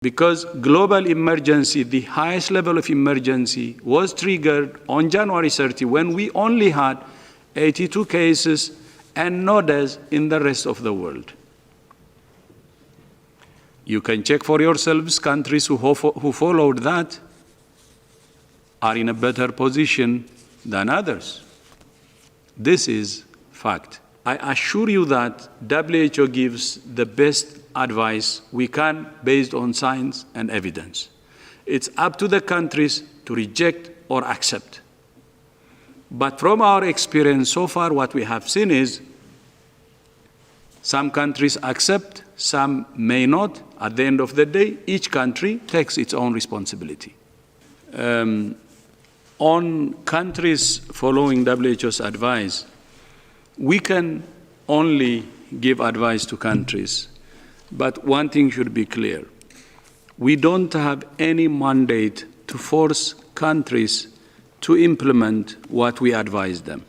Because global emergency, the highest level of emergency, was triggered on January 30 when we only had 82 cases and no deaths in the rest of the world. You can check for yourselves. Countries who followed that are in a better position than others. This is fact. I assure you that WHO gives the best advice we can based on science and evidence. It's up to the countries to reject or accept. But from our experience so far, what we have seen is some countries accept, some may not. At the end of the day, each country takes its own responsibility. On countries following WHO's advice, we can only give advice to countries. But one thing should be clear. We don't have any mandate to force countries to implement what we advise them.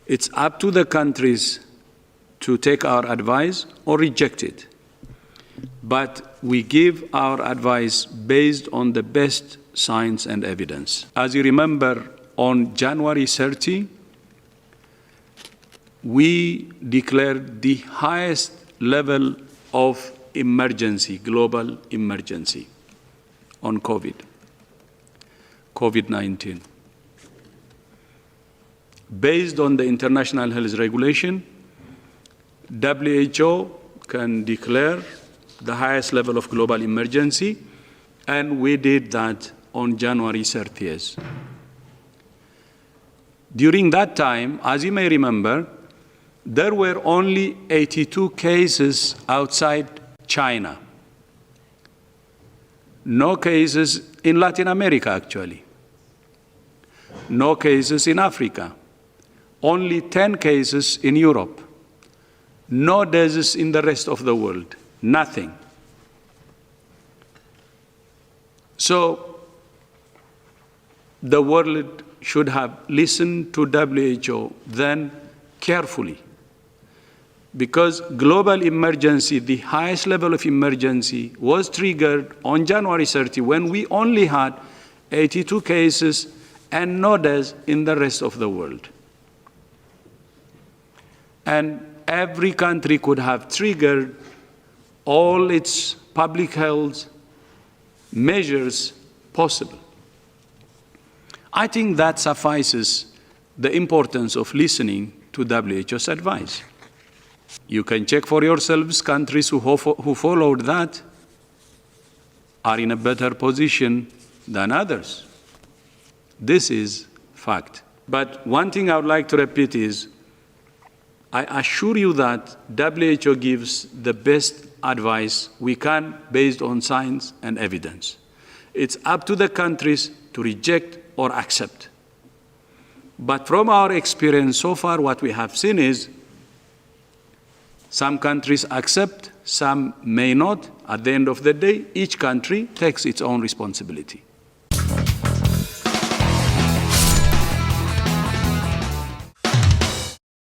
It's up to the countries to take our advice or reject it. But we give our advice based on the best science and evidence. As you remember, on January 30, we declared the highest level of emergency, global emergency, on COVID-19. Based on the international health regulation, WHO can declare the highest level of global emergency, and we did that on January 30th. During that time, as you may remember, there were only 82 cases outside China. No cases in Latin America, actually. No cases in Africa. Only 10 cases in Europe. No deaths in the rest of the world. Nothing. So the world should have listened to WHO then carefully. Because global emergency, the highest level of emergency, was triggered on January 30 when we only had 82 cases and no deaths in the rest of the world. And every country could have triggered all its public health measures possible. I think that suffices the importance of listening to WHO's advice. You can check for yourselves. Countries who followed that are in a better position than others. This is fact. But one thing I would like to repeat is, I assure you that WHO gives the best advice we can based on science and evidence. It's up to the countries to reject or accept. But from our experience so far, what we have seen is some countries accept, some may not. At the end of the day, each country takes its own responsibility.